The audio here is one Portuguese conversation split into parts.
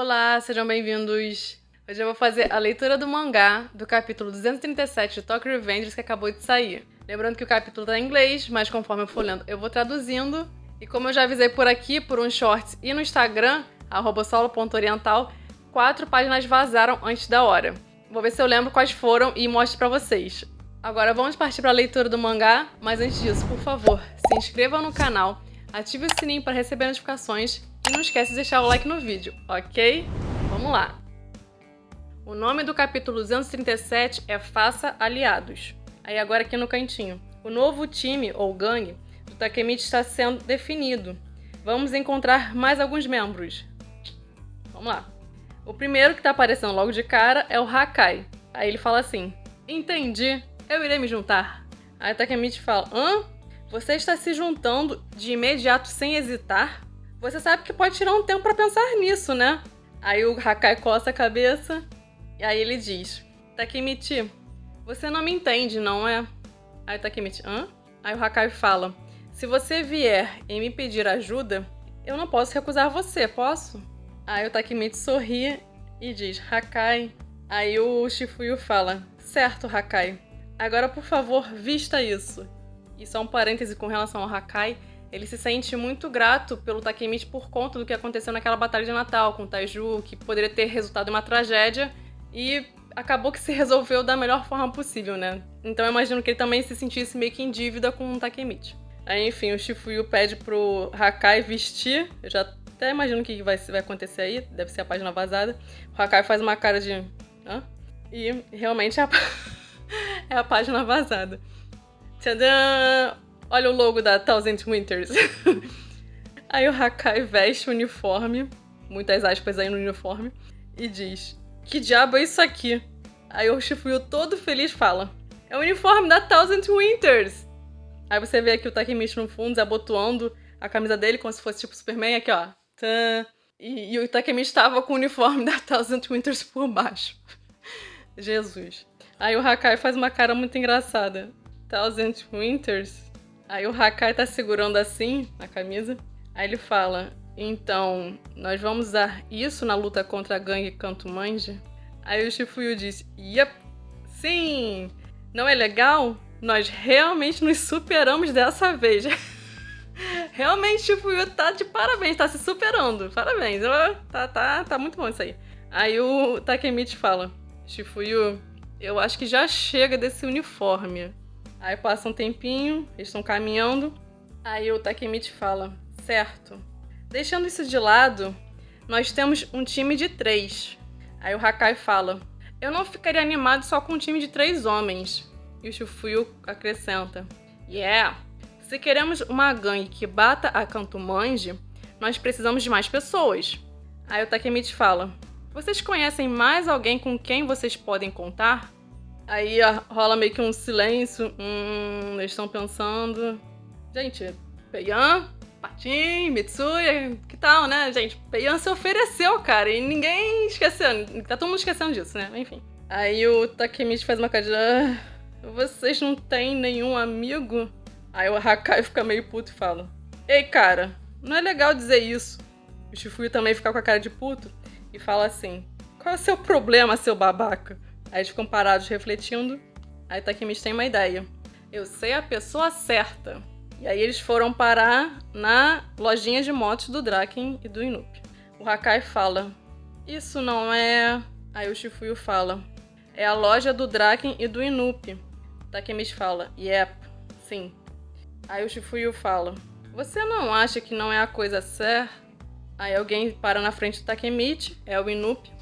Olá, sejam bem-vindos! Hoje eu vou fazer a leitura do mangá do capítulo 237 de Tokyo Revengers que acabou de sair. Lembrando que o capítulo tá em inglês, mas conforme eu for lendo eu vou traduzindo. E como eu já avisei por aqui, por uns shorts e no Instagram, @solo.oriental, 4 páginas vazaram antes da hora. Vou ver se eu lembro quais foram e mostro pra vocês. Agora vamos partir para a leitura do mangá, mas antes disso, por favor, se inscrevam no canal, ative o sininho para receber notificações e não esquece de deixar o like no vídeo, ok? Vamos lá! O nome do capítulo 237 é Faça Aliados. Aí agora aqui no cantinho. O novo time, ou gangue, do Takemichi está sendo definido. Vamos encontrar mais alguns membros. Vamos lá. O primeiro que tá aparecendo logo de cara é o Hakai. Aí ele fala assim: entendi, eu irei me juntar. Aí o Takemichi fala: hã? Você está se juntando de imediato sem hesitar? Você sabe que pode tirar um tempo pra pensar nisso, né? Aí o Hakai coça a cabeça e aí ele diz: Takemichi, você não me entende, não é? Aí o Takemichi: hã? Aí o Hakai fala: se você vier e me pedir ajuda, eu não posso recusar você, posso? Aí o Takemichi sorri e diz: Hakai. Aí o Shifuyu fala: certo, Hakai. Agora, por favor, vista isso. E só um parêntese com relação ao Hakai. Ele se sente muito grato pelo Takemichi por conta do que aconteceu naquela batalha de Natal com o Taiju, que poderia ter resultado em uma tragédia, e acabou que se resolveu da melhor forma possível, né? Então eu imagino que ele também se sentisse meio que em dívida com o Takemichi. Aí, enfim, o Shifuyu pede pro Hakai vestir. Eu já até imagino o que vai acontecer aí, deve ser a página vazada. O Hakai faz uma cara de... hã? E realmente é a página vazada. Tadã! Olha o logo da Thousand Winters. Aí o Hakai veste o uniforme, muitas aspas aí no uniforme, e diz: que diabo é isso aqui? Aí o Shifuyu todo feliz fala: é o uniforme da Thousand Winters! Aí você vê aqui o Takemichi no fundo, desabotoando a camisa dele como se fosse tipo Superman, aqui ó. E o Takemichi estava com o uniforme da Thousand Winters por baixo. Jesus. Aí o Hakai faz uma cara muito engraçada. Thousand Winters? Aí o Hakai tá segurando assim a camisa. Aí ele fala: então, nós vamos usar isso na luta contra a gangue Kanto Manji? Aí o Shifuyu diz: yep, sim! Não é legal? Nós realmente nos superamos dessa vez. Realmente o Shifuyu tá de parabéns, tá se superando. Parabéns, tá muito bom isso aí. Aí o Takemichi fala: Shifuyu, eu acho que já chega desse uniforme. Aí passa um tempinho, eles estão caminhando. Aí o Takemichi fala: certo. Deixando isso de lado, nós temos um time de 3. Aí o Hakai fala: eu não ficaria animado só com um time de 3 homens. E o Shifuyu acrescenta: yeah, se queremos uma gangue que bata a Kanto Manji, nós precisamos de mais pessoas. Aí o Takemichi fala: vocês conhecem mais alguém com quem vocês podem contar? Aí rola meio que um silêncio. Eles estão pensando. Gente, Peian, Patin, Mitsuya, que tal, né? Gente, Peian se ofereceu, cara, e ninguém esqueceu. Tá todo mundo esquecendo disso, né? Enfim. Aí o Takemichi faz uma cara de... vocês não têm nenhum amigo? Aí o Hakai fica meio puto e fala: ei, cara, não é legal dizer isso. O Shifuyu também fica com a cara de puto e fala assim: qual é o seu problema, seu babaca? Aí eles ficam parados refletindo. Aí Takemichi tem uma ideia: eu sei a pessoa certa. E aí eles foram parar na lojinha de motos do Draken e do Inupi. O Hakai fala: isso não é... Aí o Shifuyu fala: é a loja do Draken e do Inupi. Takemichi fala: yep, sim. Aí o Shifuyu fala: você não acha que não é a coisa certa? Aí alguém para na frente do Takemichi, é o Inupi.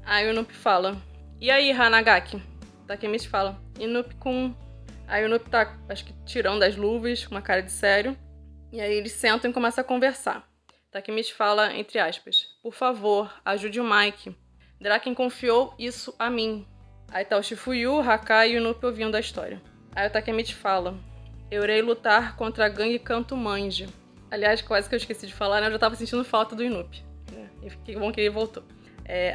Aí o Inupi fala: e aí, Hanagaki? Takemichi fala: Inupi-kun. Aí o Inupi tá, acho que, tirando as luvas, com uma cara de sério. E aí eles sentam e começam a conversar. Takemichi fala, entre aspas: por favor, ajude o Mike. Draken confiou isso a mim. Aí tá o Shifuyu, o Hakai e o Inupi ouvindo a história. Aí o Takemichi fala: eu irei lutar contra a gangue Kanto Manji. Aliás, quase que eu esqueci de falar, né? Eu já tava sentindo falta do Inupi. E que bom que ele voltou.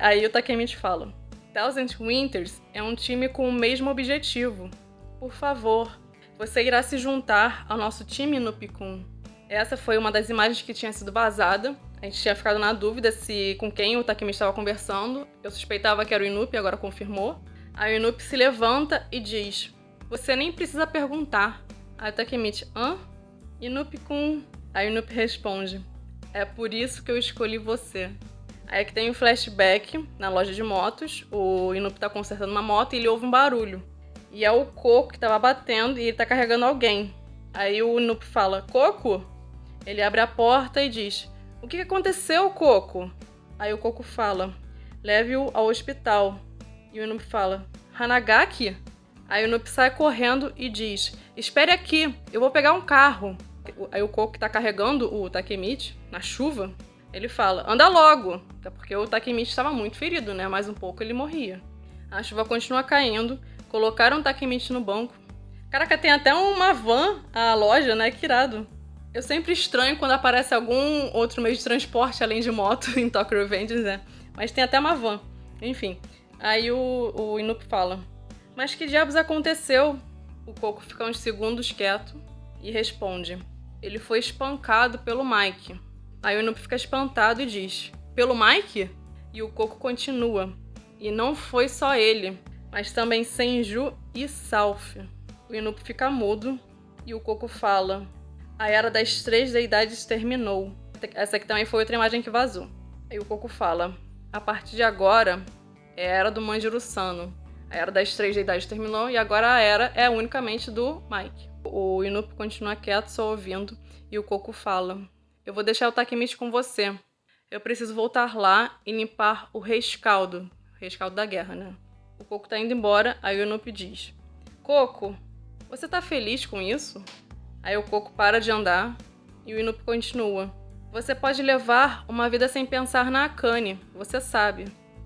Aí o Takemichi fala: Thousand Winters é um time com o mesmo objetivo. Por favor, você irá se juntar ao nosso time, Inupi-kun. Essa foi uma das imagens que tinha sido vazada. A gente tinha ficado na dúvida se com quem o Takemichi estava conversando. Eu suspeitava que era o Inupi, agora confirmou. Aí o Inupi se levanta e diz: "Você nem precisa perguntar." Aí o Takemichi: "Hã?" Inupi-kun. Aí o Inupi responde: "É por isso que eu escolhi você." Aí é que tem um flashback na loja de motos. O Inupi tá consertando uma moto e ele ouve um barulho. E é o Coco que tava batendo e ele tá carregando alguém. Aí o Inupi fala: "Coco?" Ele abre a porta e diz: "O que aconteceu, Coco?" Aí o Coco fala: "Leve-o ao hospital." E o Inupi fala: "Hanagaki?" Aí o Inupi sai correndo e diz: "Espere aqui, eu vou pegar um carro." Aí o Coco que tá carregando o Takemichi na chuva, ele fala: "Anda logo." Até porque o Takemichi estava muito ferido, né? Mais um pouco ele morria. A chuva continua caindo, colocaram o Takemichi no banco. Caraca, tem até uma van, a loja, né? Que irado. Eu sempre estranho quando aparece algum outro meio de transporte além de moto em Tokyo Revengers, né? Mas tem até uma van. Enfim. Aí o Inupi fala: "Mas que diabos aconteceu?" O Coco fica uns segundos quieto e responde: "Ele foi espancado pelo Mike." Aí o Inupi fica espantado e diz: "Pelo Mike?" E o Coco continua: "E não foi só ele, mas também Senju e Salf." O Inupi fica mudo e o Coco fala: "A Era das Três Deidades terminou." Essa aqui também foi outra imagem que vazou. Aí o Coco fala: "A partir de agora é a Era do Manjiro-Sano. A Era das Três Deidades terminou e agora a Era é unicamente do Mike." O Inupi continua quieto, só ouvindo, e o Coco fala: "Eu vou deixar o Takemichi com você. Eu preciso voltar lá e limpar o rescaldo." O rescaldo da guerra, né? O Coco tá indo embora, aí o Inupi diz: "Coco, você tá feliz com isso?" Aí o Coco para de andar e o Inupi continua: "Você pode levar uma vida sem pensar na Akane, você sabe."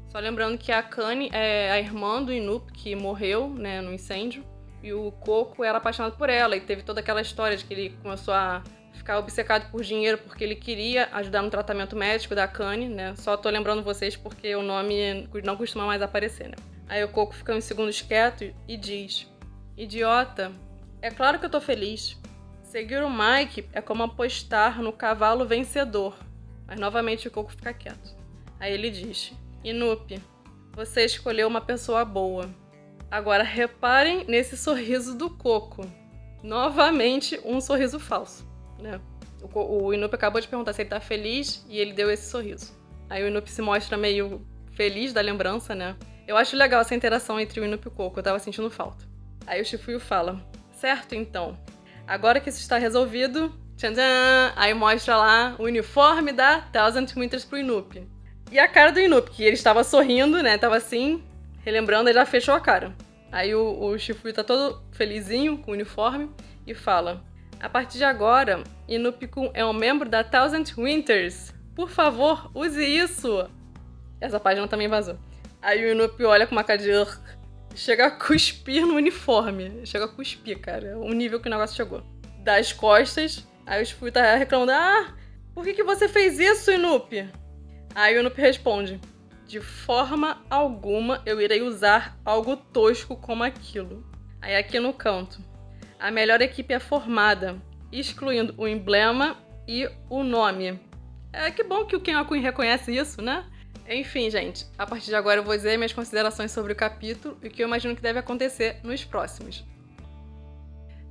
Só lembrando que a Akane é a irmã do Inupi que morreu, né, no incêndio. E o Coco era apaixonado por ela e teve toda aquela história de que ele começou a ficar obcecado por dinheiro porque ele queria ajudar no tratamento médico da Akane, né? Só tô lembrando vocês porque o nome não costuma mais aparecer, né? Aí o Coco fica uns segundos quieto e diz: "Idiota, é claro que eu tô feliz. Seguir o Mike é como apostar no cavalo vencedor." Mas novamente o Coco fica quieto. Aí ele diz: "Inupi, você escolheu uma pessoa boa." Agora reparem nesse sorriso do Coco. Novamente um sorriso falso, né? O Inupi acabou de perguntar se ele tá feliz e ele deu esse sorriso. Aí o Inupi se mostra meio feliz da lembrança, né? Eu acho legal essa interação entre o Inupi e o Coco, eu tava sentindo falta. Aí o Shifuyu fala: "Certo, então. Agora que isso está resolvido..." Tchan, aí mostra lá o uniforme da Thousand Winters pro Inupi. E a cara do Inupi, que ele estava sorrindo, né? Tava assim, relembrando, ele já fechou a cara. Aí o Shifuyu tá todo felizinho com o uniforme e fala: "A partir de agora, Inupi-kun é um membro da Thousand Winters. Por favor, use isso." Essa página também vazou. Aí o Inupi olha com uma cara de... Chega a cuspir no uniforme. Chega a cuspir, cara. O nível que o negócio chegou. Das costas, aí o Shifuyu tá reclamando: "Ah, por que você fez isso, Inupi?" Aí o Inupi responde: "De forma alguma eu irei usar algo tosco como aquilo." Aí aqui no canto: "A melhor equipe é formada, excluindo o emblema e o nome." Que bom que o Kenokun reconhece isso, né? Enfim, gente, a partir de agora eu vou dizer minhas considerações sobre o capítulo e o que eu imagino que deve acontecer nos próximos.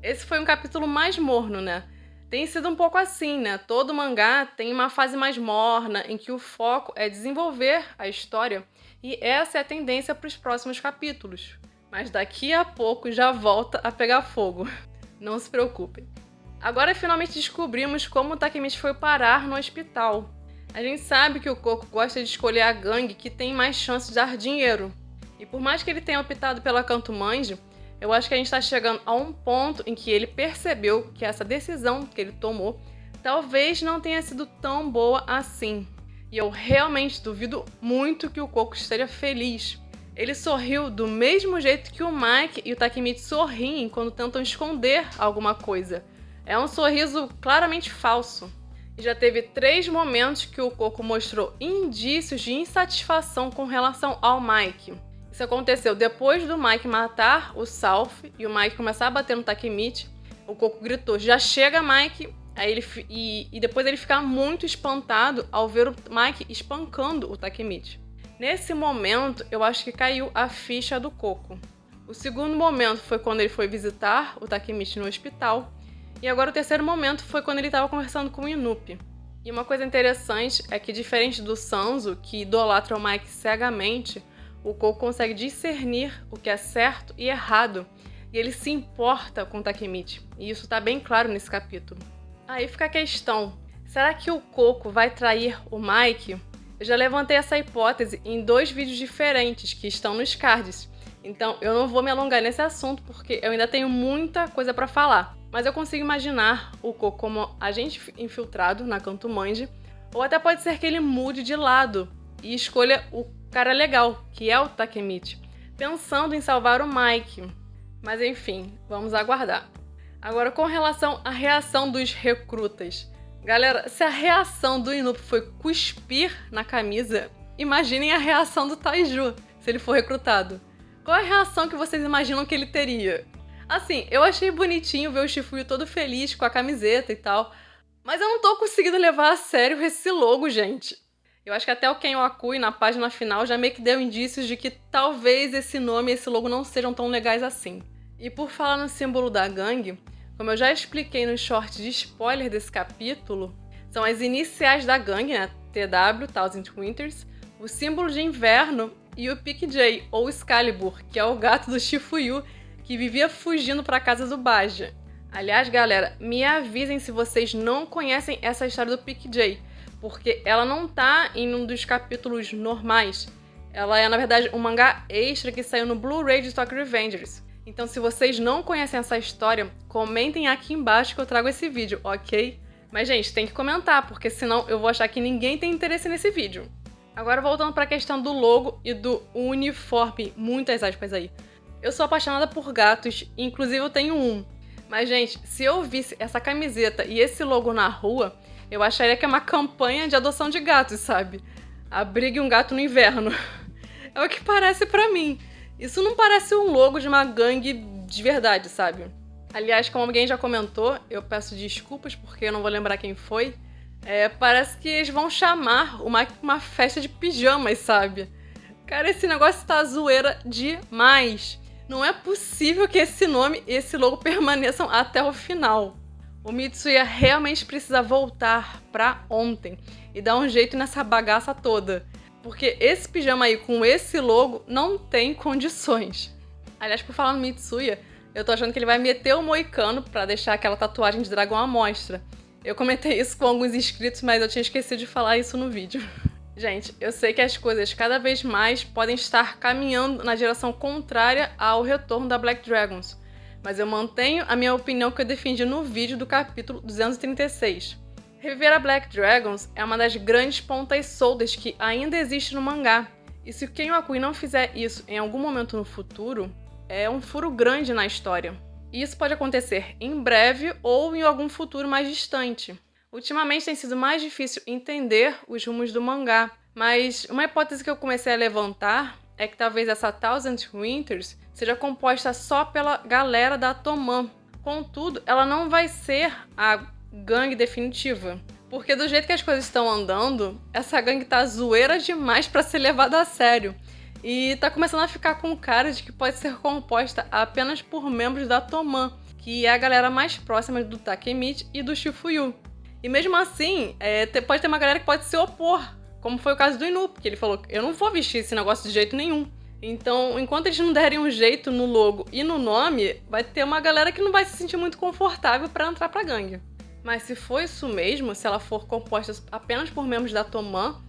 Esse foi um capítulo mais morno, né? Tem sido um pouco assim, né? Todo mangá tem uma fase mais morna, em que o foco é desenvolver a história, e essa é a tendência para os próximos capítulos. Mas daqui a pouco já volta a pegar fogo. Não se preocupem. Agora finalmente descobrimos como o Takemichi foi parar no hospital. A gente sabe que o Coco gosta de escolher a gangue que tem mais chance de dar dinheiro. E por mais que ele tenha optado pela Kanto Manji, eu acho que a gente está chegando a um ponto em que ele percebeu que essa decisão que ele tomou talvez não tenha sido tão boa assim. E eu realmente duvido muito que o Coco esteja feliz. Ele sorriu do mesmo jeito que o Mike e o Takemichi sorriem quando tentam esconder alguma coisa. É um sorriso claramente falso. E já teve 3 momentos que o Coco mostrou indícios de insatisfação com relação ao Mike. Isso aconteceu depois do Mike matar o Salf e o Mike começar a bater no Takemichi. O Coco gritou: "Já chega, Mike!" Aí e depois ele fica muito espantado ao ver o Mike espancando o Takemichi. Nesse momento, eu acho que caiu a ficha do Coco. O segundo momento foi quando ele foi visitar o Takemichi no hospital. E agora o terceiro momento foi quando ele estava conversando com o Inupi. E uma coisa interessante é que, diferente do Sanzo, que idolatra o Mike cegamente, o Coco consegue discernir o que é certo e errado. E ele se importa com o Takemichi. E isso está bem claro nesse capítulo. Aí fica a questão, será que o Coco vai trair o Mike? Eu já levantei essa hipótese em 2 vídeos diferentes que estão nos cards. Então eu não vou me alongar nesse assunto porque eu ainda tenho muita coisa para falar. Mas eu consigo imaginar o Coco como agente infiltrado na Kanto Manji, ou até pode ser que ele mude de lado e escolha o cara legal, que é o Takemichi, pensando em salvar o Mike. Mas enfim, vamos aguardar. Agora, com relação à reação dos recrutas. Galera, se a reação do Inupi foi cuspir na camisa, imaginem a reação do Taiju, se ele for recrutado. Qual é a reação que vocês imaginam que ele teria? Assim, eu achei bonitinho ver o Shifuyu todo feliz com a camiseta e tal, mas eu não tô conseguindo levar a sério esse logo, gente. Eu acho que até o Ken Wakui, na página final, já meio que deu indícios de que talvez esse nome e esse logo não sejam tão legais assim. E por falar no símbolo da gangue, como eu já expliquei no short de spoiler desse capítulo, são as iniciais da gangue, né? TW, Thousand Winters, o símbolo de inverno e o PJ, ou Excalibur, que é o gato do Shifuyu, que vivia fugindo para casa do Baja. Aliás, galera, me avisem se vocês não conhecem essa história do PJ, porque ela não tá em um dos capítulos normais. Ela é, na verdade, um mangá extra que saiu no Blu-ray de Tokyo Revengers. Então, se vocês não conhecem essa história, comentem aqui embaixo que eu trago esse vídeo, ok? Mas, gente, tem que comentar, porque senão eu vou achar que ninguém tem interesse nesse vídeo. Agora, voltando para a questão do logo e do uniforme, muitas aspas aí. Eu sou apaixonada por gatos, inclusive eu tenho um. Mas, gente, se eu visse essa camiseta e esse logo na rua, eu acharia que é uma campanha de adoção de gatos, sabe? Abrigue um gato no inverno. É o que parece pra mim. Isso não parece um logo de uma gangue de verdade, sabe? Aliás, como alguém já comentou, eu peço desculpas porque eu não vou lembrar quem foi. Parece que eles vão chamar uma festa de pijamas, sabe? Cara, esse negócio tá zoeira demais. Não é possível que esse nome e esse logo permaneçam até o final. O Mitsuya realmente precisa voltar pra ontem e dar um jeito nessa bagaça toda. Porque esse pijama aí com esse logo não tem condições. Aliás, por falar no Mitsuya, eu tô achando que ele vai meter o moicano pra deixar aquela tatuagem de dragão à mostra. Eu comentei isso com alguns inscritos, mas eu tinha esquecido de falar isso no vídeo. Gente, eu sei que as coisas cada vez mais podem estar caminhando na direção contrária ao retorno da Black Dragons, mas eu mantenho a minha opinião que eu defendi no vídeo do capítulo 236. Reviver a Black Dragons é uma das grandes pontas soltas que ainda existe no mangá, e se o Ken Wakui não fizer isso em algum momento no futuro, é um furo grande na história. E isso pode acontecer em breve ou em algum futuro mais distante. Ultimamente tem sido mais difícil entender os rumos do mangá, mas uma hipótese que eu comecei a levantar é que talvez essa Thousand Winters seja composta só pela galera da Toman. Contudo, ela não vai ser a gangue definitiva. Porque do jeito que as coisas estão andando, essa gangue tá zoeira demais pra ser levada a sério. E tá começando a ficar com cara de que pode ser composta apenas por membros da Toman, que é a galera mais próxima do Takemichi e do Shifuyu. E mesmo assim, pode ter uma galera que pode se opor, como foi o caso do Inupi, que ele falou, eu não vou vestir esse negócio de jeito nenhum. Então, enquanto eles não derem um jeito no logo e no nome, vai ter uma galera que não vai se sentir muito confortável pra entrar pra gangue. Mas se for isso mesmo, se ela for composta apenas por membros da Toman,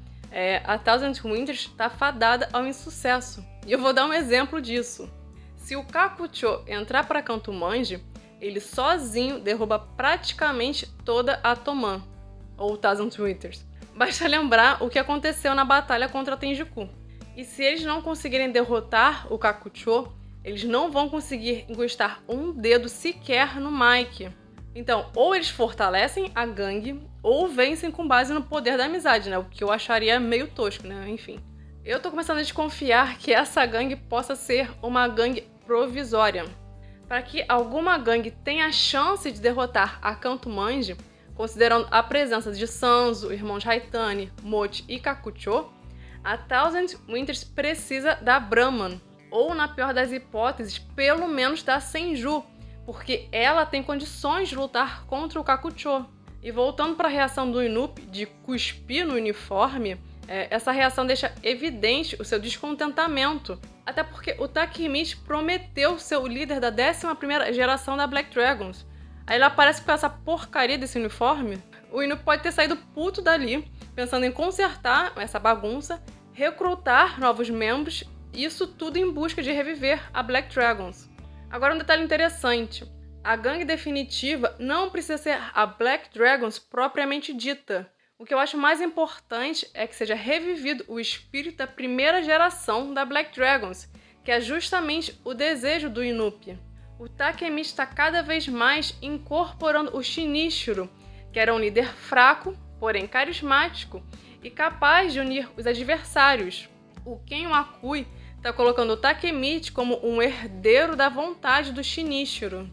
a Thousand Winters tá fadada ao insucesso. E eu vou dar um exemplo disso. Se o Kakucho entrar pra Kanto Manji, ele sozinho derruba praticamente toda a Toman, ou Thousand Winters. Basta lembrar o que aconteceu na batalha contra a Tenjiku. E se eles não conseguirem derrotar o Kakucho, eles não vão conseguir encostar um dedo sequer no Mike. Então, ou eles fortalecem a gangue, ou vencem com base no poder da amizade, né? O que eu acharia meio tosco, né? Enfim. Eu tô começando a desconfiar que essa gangue possa ser uma gangue provisória. Para que alguma gangue tenha a chance de derrotar a Kanto Manji, Considerando a presença de Sanzo, irmãos Haitane, Mochi e Kakucho, a Thousand Winters precisa da Brahman, ou, na pior das hipóteses, pelo menos da Senju, porque ela tem condições de lutar contra o Kakucho. E voltando para a reação do Inup de cuspir no uniforme, essa reação deixa evidente o seu descontentamento, até porque o Takemichi prometeu ser o líder da 11ª geração da Black Dragons. Aí ele aparece com essa porcaria desse uniforme. O Inup pode ter saído puto dali, pensando em consertar essa bagunça, recrutar novos membros, isso tudo em busca de reviver a Black Dragons. Agora um detalhe interessante, a gangue definitiva não precisa ser a Black Dragons propriamente dita. O que eu acho mais importante é que seja revivido o espírito da primeira geração da Black Dragons, que é justamente o desejo do Inup. O Takemichi está cada vez mais incorporando o Shinichiro, que era um líder fraco, porém carismático e capaz de unir os adversários. O Ken Wakui está colocando o Takemichi como um herdeiro da vontade do Shinichiro.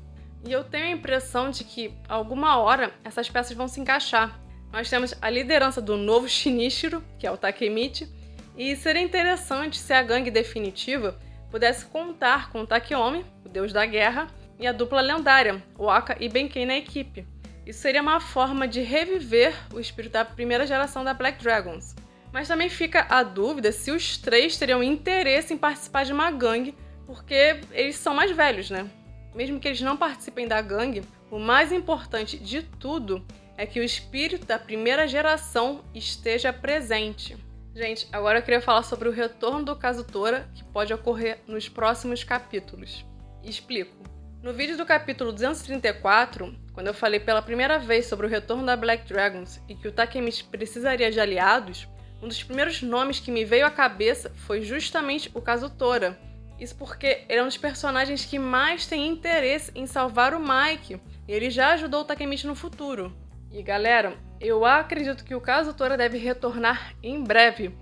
E eu tenho a impressão de que, alguma hora, essas peças vão se encaixar. Nós temos a liderança do novo Shinichiro, que é o Takemichi, e seria interessante se a gangue definitiva pudesse contar com o Takeomi, o deus da guerra, e a dupla lendária, o Aka e Benkei na equipe. Isso seria uma forma de reviver o espírito da primeira geração da Black Dragons. Mas também fica a dúvida se os três teriam interesse em participar de uma gangue, porque eles são mais velhos, né? Mesmo que eles não participem da gangue, o mais importante de tudo é que o espírito da primeira geração esteja presente. Gente, agora eu queria falar sobre o retorno do Kazutora, que pode ocorrer nos próximos capítulos. Explico. No vídeo do capítulo 234, quando eu falei pela primeira vez sobre o retorno da Black Dragons e que o Takemichi precisaria de aliados, um dos primeiros nomes que me veio à cabeça foi justamente o Kazutora. Isso porque ele é um dos personagens que mais tem interesse em salvar o Mike, e ele já ajudou o Takemichi no futuro. E galera, eu acredito que o Kazutora deve retornar em breve.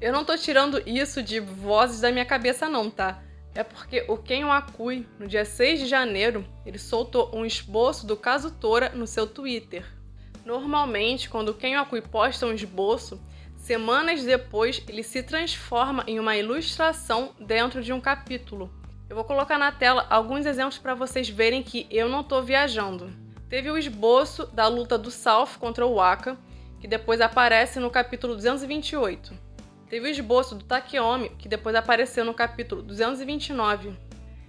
Eu não tô tirando isso de vozes da minha cabeça não, tá? É porque o Ken Wakui, no dia 6 de janeiro, ele soltou um esboço do Kazutora no seu Twitter. Normalmente, quando o Ken Wakui posta um esboço, semanas depois ele se transforma em uma ilustração dentro de um capítulo. Eu vou colocar na tela alguns exemplos para vocês verem que eu não tô viajando. Teve o esboço da luta do South contra o Aka, que depois aparece no capítulo 228. Teve o esboço do Takeomi, que depois apareceu no capítulo 229.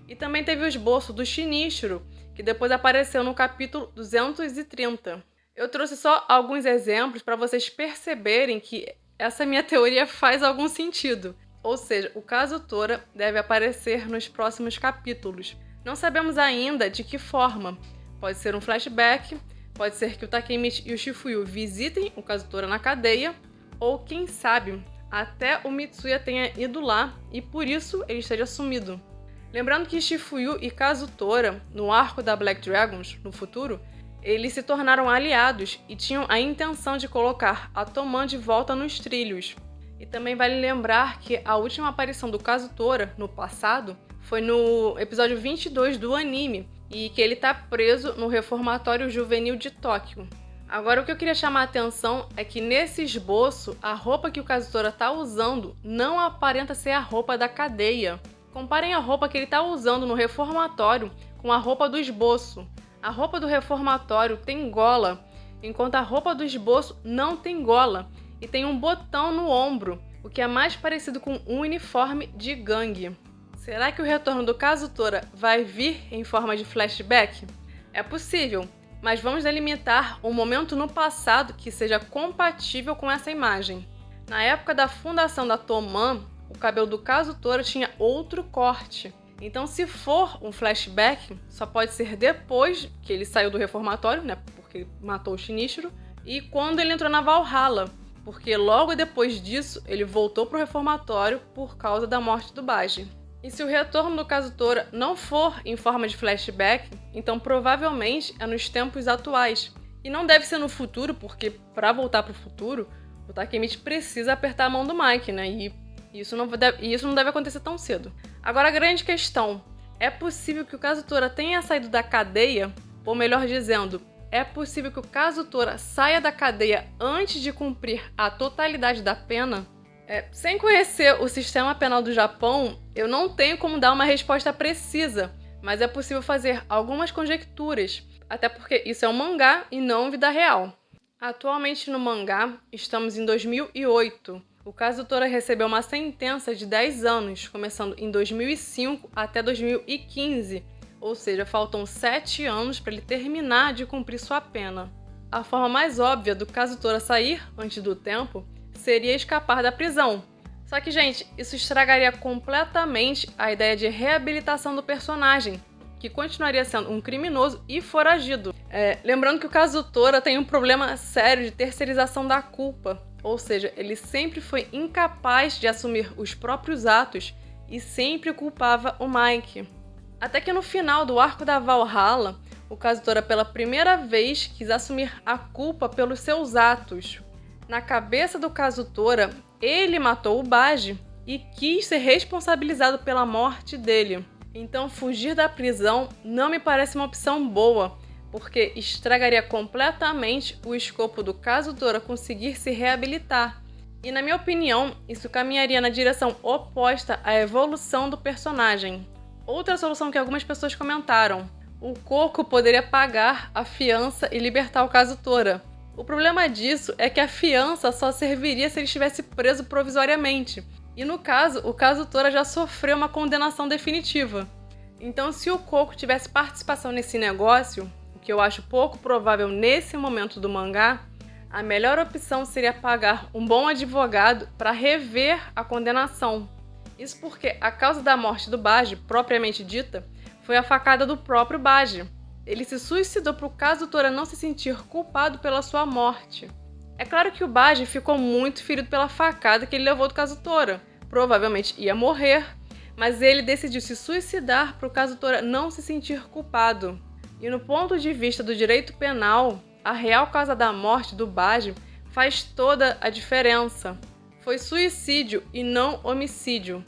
E também teve o esboço do Shinichiro, que depois apareceu no capítulo 230. Eu trouxe só alguns exemplos para vocês perceberem que essa minha teoria faz algum sentido. Ou seja, o Kazutora deve aparecer nos próximos capítulos. Não sabemos ainda de que forma. Pode ser um flashback, pode ser que o Takemichi e o Shifuyu visitem o Kazutora na cadeia, ou quem sabe, até o Mitsuya tenha ido lá e por isso ele esteja sumido. Lembrando que Shifuyu e Kazutora, no arco da Black Dragons, no futuro, eles se tornaram aliados e tinham a intenção de colocar a Toman de volta nos trilhos. E também vale lembrar que a última aparição do Kazutora, no passado, foi no episódio 22 do anime, e que ele está preso no reformatório juvenil de Tóquio. Agora, o que eu queria chamar a atenção é que nesse esboço, a roupa que o Kazutora está usando não aparenta ser a roupa da cadeia. Comparem a roupa que ele está usando no reformatório com a roupa do esboço. A roupa do reformatório tem gola, enquanto a roupa do esboço não tem gola e tem um botão no ombro, o que é mais parecido com um uniforme de gangue. Será que o retorno do Kazutora vai vir em forma de flashback? É possível, mas vamos delimitar um momento no passado que seja compatível com essa imagem. Na época da fundação da Toman, o cabelo do Kazutora tinha outro corte. Então, se for um flashback, só pode ser depois que ele saiu do reformatório, né, porque matou o Shinichiro, e quando ele entrou na Valhalla, porque logo depois disso ele voltou para o reformatório por causa da morte do Baji. E se o retorno do Kazutora não for em forma de flashback, então provavelmente é nos tempos atuais. E não deve ser no futuro, porque para voltar para o futuro, o Takemichi precisa apertar a mão do Mike, né? E isso não deve acontecer tão cedo. Agora a grande questão, é possível que o Kazutora tenha saído da cadeia, ou melhor dizendo, é possível que o Kazutora saia da cadeia antes de cumprir a totalidade da pena? Sem conhecer o sistema penal do Japão, eu não tenho como dar uma resposta precisa, mas é possível fazer algumas conjecturas, até porque isso é um mangá e não vida real. Atualmente no mangá, estamos em 2008. O Kazutora recebeu uma sentença de 10 anos, começando em 2005 até 2015, ou seja, faltam 7 anos para ele terminar de cumprir sua pena. A forma mais óbvia do Kazutora sair antes do tempo seria escapar da prisão. Só que, gente, isso estragaria completamente a ideia de reabilitação do personagem, que continuaria sendo um criminoso e foragido. Lembrando que o Kazutora tem um problema sério de terceirização da culpa, ou seja, ele sempre foi incapaz de assumir os próprios atos e sempre culpava o Mike. Até que no final do arco da Valhalla, o Kazutora pela primeira vez quis assumir a culpa pelos seus atos. Na cabeça do Kazutora, ele matou o Baji e quis ser responsabilizado pela morte dele. Então, fugir da prisão não me parece uma opção boa, porque estragaria completamente o escopo do Kazutora conseguir se reabilitar. E, na minha opinião, isso caminharia na direção oposta à evolução do personagem. Outra solução que algumas pessoas comentaram: o Coco poderia pagar a fiança e libertar o Kazutora. O problema disso é que a fiança só serviria se ele estivesse preso provisoriamente. E no caso, o Kazutora já sofreu uma condenação definitiva. Então, se o Coco tivesse participação nesse negócio, o que eu acho pouco provável nesse momento do mangá, a melhor opção seria pagar um bom advogado para rever a condenação. Isso porque a causa da morte do Baji, propriamente dita, foi a facada do próprio Baji. Ele se suicidou para o Kazutora não se sentir culpado pela sua morte. É claro que o Baji ficou muito ferido pela facada que ele levou do Kazutora. Provavelmente ia morrer, mas ele decidiu se suicidar para o Kazutora não se sentir culpado. E no ponto de vista do direito penal, a real causa da morte do Baji faz toda a diferença. Foi suicídio e não homicídio.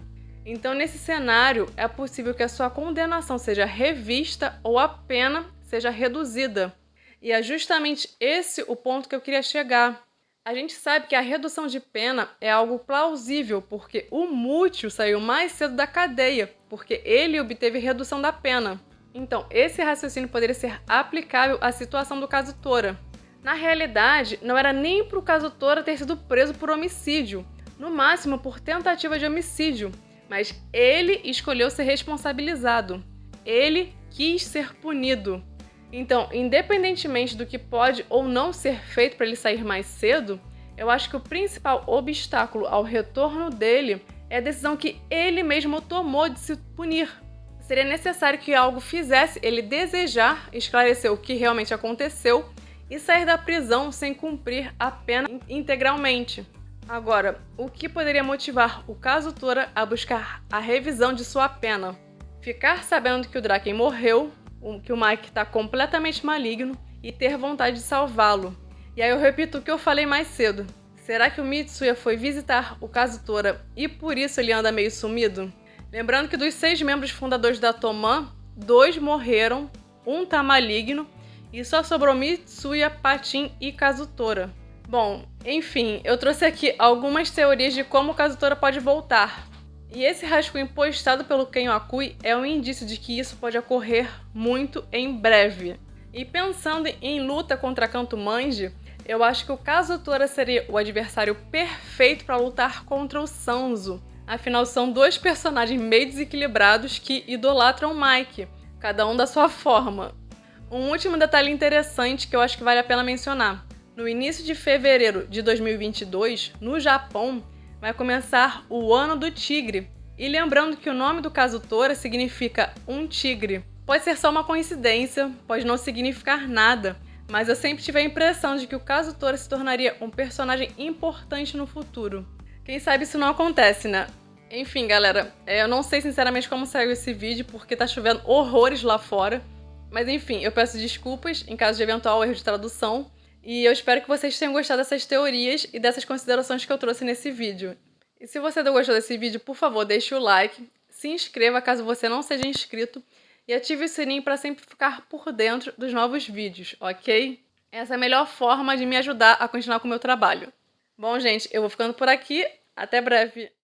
Então, nesse cenário, é possível que a sua condenação seja revista ou a pena seja reduzida. E é justamente esse o ponto que eu queria chegar. A gente sabe que a redução de pena é algo plausível, porque o Mútil saiu mais cedo da cadeia, porque ele obteve redução da pena. Então, esse raciocínio poderia ser aplicável à situação do Kazutora. Na realidade, não era nem para o Kazutora ter sido preso por homicídio, no máximo por tentativa de homicídio. Mas ele escolheu ser responsabilizado. Ele quis ser punido. Então, independentemente do que pode ou não ser feito para ele sair mais cedo, eu acho que o principal obstáculo ao retorno dele é a decisão que ele mesmo tomou de se punir. Seria necessário que algo fizesse ele desejar esclarecer o que realmente aconteceu e sair da prisão sem cumprir a pena integralmente. Agora, o que poderia motivar o Kazutora a buscar a revisão de sua pena? Ficar sabendo que o Draken morreu, que o Mike está completamente maligno e ter vontade de salvá-lo. E aí eu repito o que eu falei mais cedo. Será que o Mitsuya foi visitar o Kazutora e por isso ele anda meio sumido? Lembrando que dos 6 membros fundadores da Toman, 2 morreram, 1 tá maligno e só sobrou Mitsuya, Patin e Kazutora. Bom, enfim, eu trouxe aqui algumas teorias de como o Kazutora pode voltar. E esse rascunho postado pelo Ken Wakui é um indício de que isso pode ocorrer muito em breve. E pensando em luta contra Kanto Manji, eu acho que o Kazutora seria o adversário perfeito para lutar contra o Sanzo. Afinal, são 2 personagens meio desequilibrados que idolatram o Mike, cada um da sua forma. Um último detalhe interessante que eu acho que vale a pena mencionar. No início de fevereiro de 2022, no Japão, vai começar o Ano do Tigre. E lembrando que o nome do Kazutora significa um tigre. Pode ser só uma coincidência, pode não significar nada, mas eu sempre tive a impressão de que o Kazutora se tornaria um personagem importante no futuro. Quem sabe isso não acontece, né? Enfim, galera, eu não sei sinceramente como saiu esse vídeo, porque tá chovendo horrores lá fora. Mas enfim, eu peço desculpas em caso de eventual erro de tradução. E eu espero que vocês tenham gostado dessas teorias e dessas considerações que eu trouxe nesse vídeo. E se você gostou desse vídeo, por favor, deixe o like, se inscreva caso você não seja inscrito e ative o sininho para sempre ficar por dentro dos novos vídeos, ok? Essa é a melhor forma de me ajudar a continuar com o meu trabalho. Bom, gente, eu vou ficando por aqui. Até breve!